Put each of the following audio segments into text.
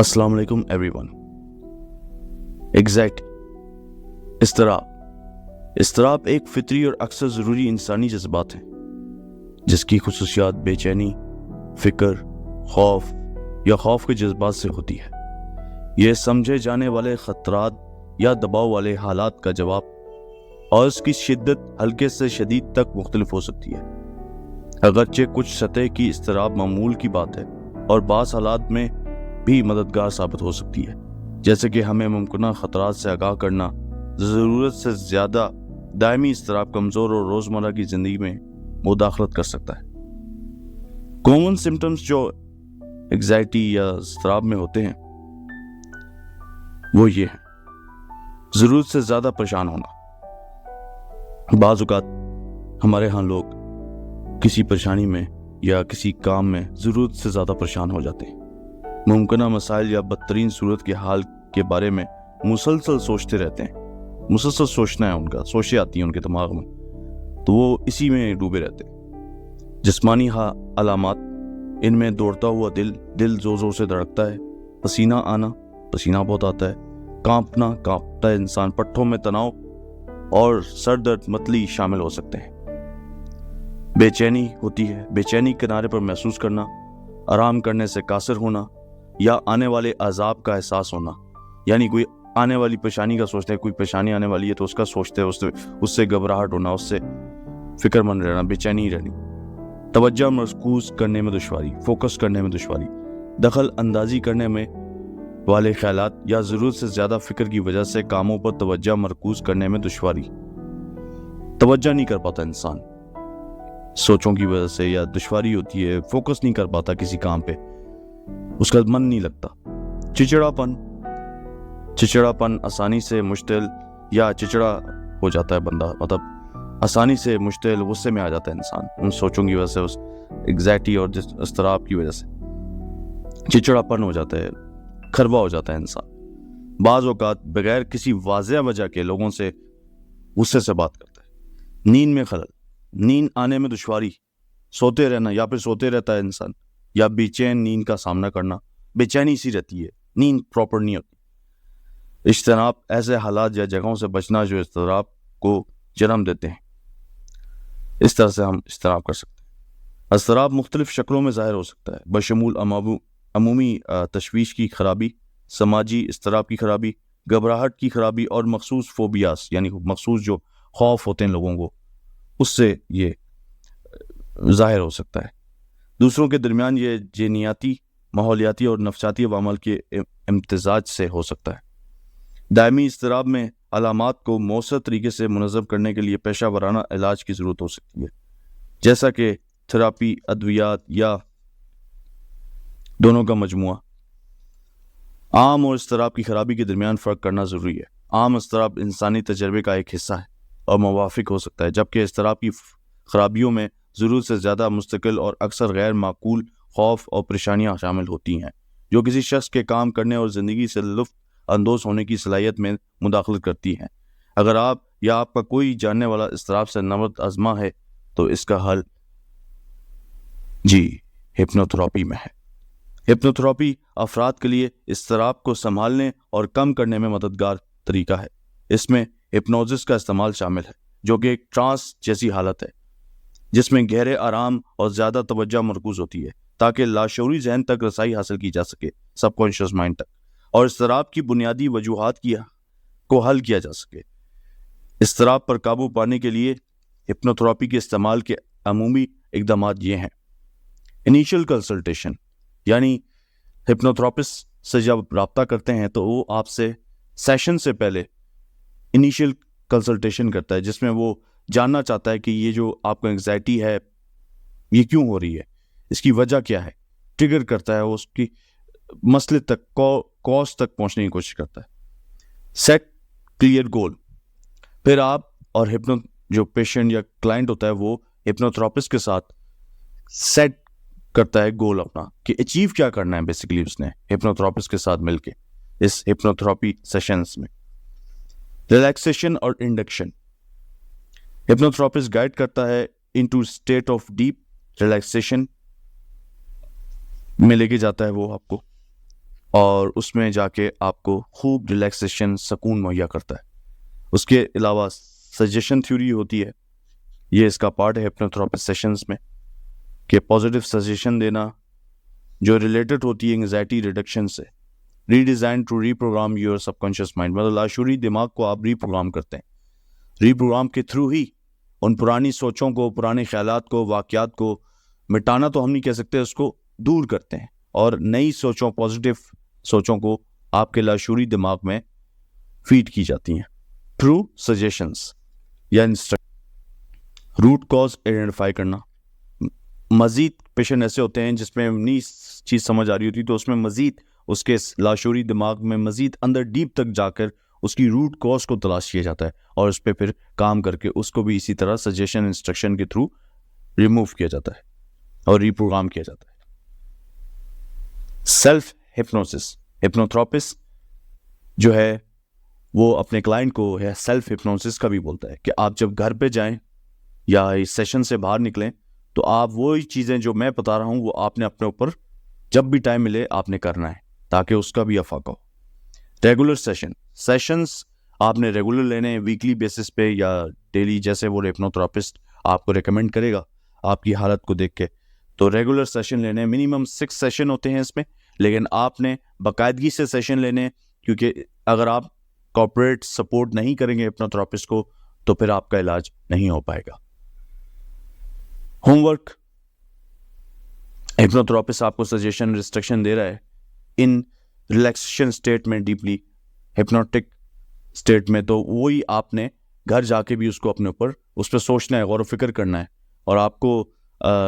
السلام علیکم every one. Anxiety, اضطراب ایک فطری اور اکثر ضروری انسانی جذبات ہیں جس کی خصوصیات بے چینی، فکر، خوف یا خوف کے جذبات سے ہوتی ہے۔ یہ سمجھے جانے والے خطرات یا دباؤ والے حالات کا جواب اور اس کی شدت ہلکے سے شدید تک مختلف ہو سکتی ہے۔ اگرچہ کچھ سطح کی اضطراب معمول کی بات ہے اور بعض حالات میں بھی مددگار ثابت ہو سکتی ہے، جیسے کہ ہمیں ممکنہ خطرات سے آگاہ کرنا۔ ضرورت سے زیادہ دائمی اضطراب کمزور اور روزمرہ کی زندگی میں مداخلت کر سکتا ہے۔ کامن سمپٹمز جو انگزائٹی یا اضطراب میں ہوتے ہیں وہ یہ ہیں: ضرورت سے زیادہ پریشان ہونا۔ بعض اوقات ہمارے ہاں لوگ کسی پریشانی میں یا کسی کام میں ضرورت سے زیادہ پریشان ہو جاتے ہیں۔ ممکنہ مسائل یا بدترین صورت کے حال کے بارے میں مسلسل سوچتے رہتے ہیں۔ مسلسل سوچنا ہے، ان کا سوچیں آتی ہیں ان کے دماغ میں، تو وہ اسی میں ڈوبے رہتے ہیں۔ جسمانی علامات، ان میں دوڑتا ہوا دل زور زور سے دھڑکتا ہے، پسینہ آنا، پسینہ بہت آتا ہے، کانپتا ہے انسان، پٹھوں میں تناؤ اور سر درد متلی شامل ہو سکتے ہیں۔ بے چینی ہوتی ہے، بے چینی کنارے پر محسوس کرنا، آرام کرنے سے قاصر ہونا یا آنے والے عذاب کا احساس ہونا، یعنی کوئی آنے والی پریشانی کا سوچتے ہیں، کوئی پریشانی آنے والی ہے تو اس کا سوچتے ہیں، اس سے گھبراہٹ ہونا، اس سے فکر مند رہنا، بے چینی رہنی۔ توجہ مرکوز کرنے میں دشواری، فوکس کرنے میں دشواری، دخل اندازی کرنے میں والے خیالات یا ضرورت سے زیادہ فکر کی وجہ سے کاموں پر توجہ مرکوز کرنے میں دشواری۔ توجہ نہیں کر پاتا انسان سوچوں کی وجہ سے، یا دشواری ہوتی ہے، فوکس نہیں کر پاتا کسی کام پہ، اس کا من نہیں لگتا۔ چچڑاپن آسانی سے مشتعل یا چچڑا ہو جاتا ہے بندہ، مطلب آسانی سے مشتعل، غصے میں آ جاتا ہے انسان ان سوچوں کی وجہ سے، اس انگزائٹی اور اضطراب کی وجہ سے چچڑاپن ہو جاتا ہے، کھروا ہو جاتا ہے انسان۔ بعض اوقات بغیر کسی واضح وجہ کے لوگوں سے غصے سے بات کرتا ہے۔ نیند میں خلل، نیند آنے میں دشواری، سوتے رہنا یا پھر سوتے رہتا ہے انسان، یا بے چین نیند کا سامنا کرنا، بے چینی سی رہتی ہے، نیند پراپر نہیں ہوتی۔ اجتناب، ایسے حالات یا جگہوں سے بچنا جو اضطراب کو جنم دیتے ہیں۔ اس طرح سے ہم اجتناب کر سکتے ہیں۔ اضطراب مختلف شکلوں میں ظاہر ہو سکتا ہے، بشمول عمومی تشویش کی خرابی، سماجی اضطراب کی خرابی، گھبراہٹ کی خرابی، اور مخصوص فوبیاس، یعنی مخصوص جو خوف ہوتے ہیں لوگوں کو، اس سے یہ ظاہر ہو سکتا ہے۔ دوسروں کے درمیان یہ جینیاتی، ماحولیاتی اور نفسیاتی عوامل کے امتزاج سے ہو سکتا ہے۔ دائمی اضطراب میں علامات کو مؤثر طریقے سے منظم کرنے کے لیے پیشہ ورانہ علاج کی ضرورت ہو سکتی ہے، جیسا کہ تھراپی، ادویات یا دونوں کا مجموعہ۔ عام اور اضطراب کی خرابی کے درمیان فرق کرنا ضروری ہے۔ عام اضطراب انسانی تجربے کا ایک حصہ ہے اور موافق ہو سکتا ہے، جبکہ اضطراب کی خرابیوں میں ضرورت سے زیادہ مستقل اور اکثر غیر معقول خوف اور پریشانیاں شامل ہوتی ہیں، جو کسی شخص کے کام کرنے اور زندگی سے لطف اندوز ہونے کی صلاحیت میں مداخلت کرتی ہیں۔ اگر آپ یا آپ کا کوئی جاننے والا اضطراب سے نبرد آزما ہے تو اس کا حل ہپنوتھراپی میں ہے۔ ہپنوتھراپی افراد کے لیے اضطراب کو سنبھالنے اور کم کرنے میں مددگار طریقہ ہے۔ اس میں ہپنوزس کا استعمال شامل ہے، جو کہ ایک ٹرانس جیسی حالت ہے جس میں گہرے آرام اور زیادہ توجہ مرکوز ہوتی ہے تاکہ لاشعوری ذہن تک رسائی حاصل کی جا سکے، سب کانشیس مائنڈ تک، اور اضطراب کی بنیادی وجوہات کو حل کیا جا سکے۔ اضطراب پر قابو پانے کے لیے ہپنوتھراپی کے استعمال کے عمومی اقدامات یہ ہیں: انیشل کنسلٹیشن، یعنی ہپنوتھراپسٹ سے جب رابطہ کرتے ہیں تو وہ آپ سے سیشن سے پہلے انیشل کنسلٹیشن کرتا ہے، جس میں وہ جاننا چاہتا ہے کہ یہ جو آپ کو انگزائٹی ہے یہ کیوں ہو رہی ہے، اس کی وجہ کیا ہے، ٹریگر کرتا ہے، اس کی مسئلے تک، کاز تک پہنچنے کی کوشش کرتا ہے۔ سیٹ کلیئر گول، پھر آپ اور جو پیشنٹ یا کلائنٹ ہوتا ہے وہ ہپنوتھراپسٹ کے ساتھ سیٹ کرتا ہے گول اپنا کہ اچیو کیا کرنا ہے بیسیکلی اس نے ہپنوتھراپسٹ کے ساتھ مل کے اس ہپنوتھراپی سیشنز میں۔ ریلیکسیشن اور انڈکشن، ہپنوتھراپسٹ گائیڈ کرتا ہے into state of deep relaxation میں لے کے جاتا ہے وہ آپ کو، اور اس میں جا کے آپ کو خوب ریلیکسیشن سکون مہیا کرتا ہے. اس کے علاوہ سجیشن تھیوری ہوتی ہے, یہ اس کا پارٹ ہے ہپنوتھراپسٹ سیشنز میں, کہ پازیٹیو سجیشن دینا جو ریلیٹڈ ہوتی ہے انگزائٹی ریڈکشن سے. Redesign to reprogram your subconscious mind, مطلب لاشعوری دماغ کو آپ ری پروگرام کرتے ہیں. ری پروگرام کے تھرو ہی ان پرانی سوچوں کو, پرانے خیالات کو, واقعات کو مٹانا تو ہم نہیں کہہ سکتے, اس کو دور کرتے ہیں اور نئی سوچوں, پازیٹیو سوچوں کو آپ کے لاشعوری دماغ میں فیڈ کی جاتی ہیں تھرو سجیشنز یا انسٹرکشن. روٹ کاز آئیڈینٹیفائی کرنا. مزید پیشنٹ ایسے ہوتے ہیں جس میں نہیں چیز سمجھ آ رہی ہوتی, تو اس میں مزید اس کے لاشعوری دماغ میں مزید اندر ڈیپ تک جا کر اس کی روٹ کاز کو تلاش کیا جاتا ہے اور اس پہ پھر کام کر کے اس کو بھی اسی طرح سجیشن انسٹرکشن کے تھرو ریموو کیا جاتا ہے اور ری پروگرام کیا جاتا ہے. سیلف ہپنوسس, ہپنوتھراپسٹ جو ہے وہ اپنے کلائنٹ کو سیلف ہپنوسس کا بھی بولتا ہے کہ آپ جب گھر پہ جائیں یا اس سیشن سے باہر نکلیں تو آپ وہی چیزیں جو میں بتا رہا ہوں وہ آپ نے اپنے اوپر جب بھی ٹائم ملے آپ نے کرنا ہے تاکہ اس کا بھی افاقہ ہو. ریگولر سیشنز آپ نے ریگولر لینے ہیں, ویکلی بیسس پہ یا ڈیلی, جیسے وہ ہپنوتھراپسٹ آپ کو ریکمینڈ کرے گا آپ کی حالت کو دیکھ کے. تو ریگولر سیشن لینے ہیں, منیمم 6 سیشن ہوتے ہیں اس میں, لیکن آپ نے باقاعدگی سے سیشن لینے ہیں, کیونکہ اگر آپ کارپوریٹ سپورٹ نہیں کریں گے ہپنوتھراپسٹ کو تو پھر آپ کا علاج نہیں ہو پائے گا. ہوم ورک, ہپنوتھراپسٹ آپ کو سجیشن ریسٹرکشن دے رہا ہے ان ریلیکسیشن اسٹیٹ میں, ڈیپلی ہپنوٹک اسٹیٹ میں, تو وہی آپ نے گھر جا کے بھی اس کو اپنے اوپر اس پہ سوچنا ہے, غور و فکر کرنا ہے, اور آپ کو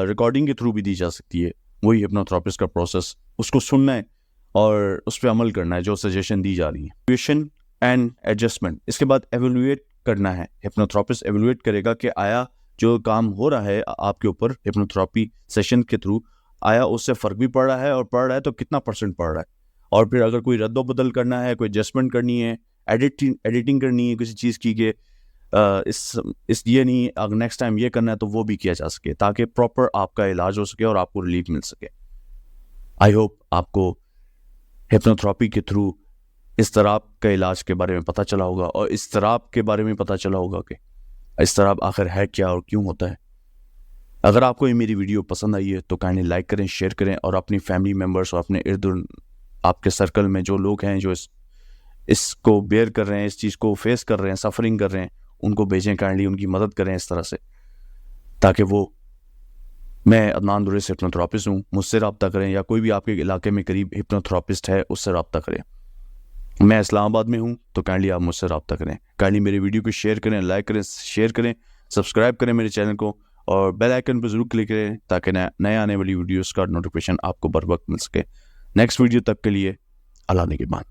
ریکارڈنگ کے تھرو بھی دی جا سکتی ہے وہی ہپنوتھراپسٹ کا پروسیس, اس کو سننا ہے اور اس پہ عمل کرنا ہے جو سجیشن دی جا رہی ہے. ایویلویشن اینڈ ایڈجسٹمنٹ, اس کے بعد ایویلویٹ کرنا ہے. ہپنوتھراپسٹ ایویلویٹ کرے گا کہ آیا جو کام ہو رہا ہے آپ کے اوپر ہپنوتھراپی سیشن کے تھرو, آیا اس سے فرق بھی پڑ رہا ہے, اور پڑ رہا ہے تو کتنا % پڑ رہا ہے, اور پھر اگر کوئی رد و بدل کرنا ہے, کوئی ایڈجسٹمنٹ کرنی ہے, ایڈیٹنگ کرنی ہے کسی چیز کی, کہ اس یہ نہیں اگر نیکسٹ ٹائم یہ کرنا ہے تو وہ بھی کیا جا سکے تاکہ پراپر آپ کا علاج ہو سکے اور آپ کو ریلیف مل سکے. آئی ہوپ آپ کو ہپنوتھراپی کے تھرو اضطراب کا علاج کے بارے میں پتہ چلا ہوگا, اور اضطراب کے بارے میں پتہ چلا ہوگا کہ اضطراب آخر ہے کیا اور کیوں ہوتا ہے. اگر آپ کو یہ میری ویڈیو پسند آئی ہے تو کائنڈلی لائک کریں, شیئر کریں, اور اپنی فیملی ممبرس اور اپنے ارد گرد آپ کے سرکل میں جو لوگ ہیں جو اس کو بیئر کر رہے ہیں, اس چیز کو فیس کر رہے ہیں, سفرنگ کر رہے ہیں, ان کو بھیجیں, کائنڈلی ان کی مدد کریں اس طرح سے, تاکہ وہ, میں عدنان دریس ہپنوتھراپسٹ ہوں, مجھ سے رابطہ کریں, یا کوئی بھی آپ کے علاقے میں قریب ہپنوتھراپسٹ ہے اس سے رابطہ کریں. میں اسلام آباد میں ہوں تو کائنڈلی آپ مجھ سے رابطہ کریں. کائنڈلی میری ویڈیو کو شیئر کریں, لائک کریں, شیئر کریں, سبسکرائب کریں میرے چینل کو, اور بیل آئیکن پہ ضرور کلک کریں تاکہ نئے آنے والی ویڈیوز کا نوٹیفیکیشن آپ کو بر وقت مل سکے. نیکسٹ ویڈیو تک کے لیے اللہ نگہبان.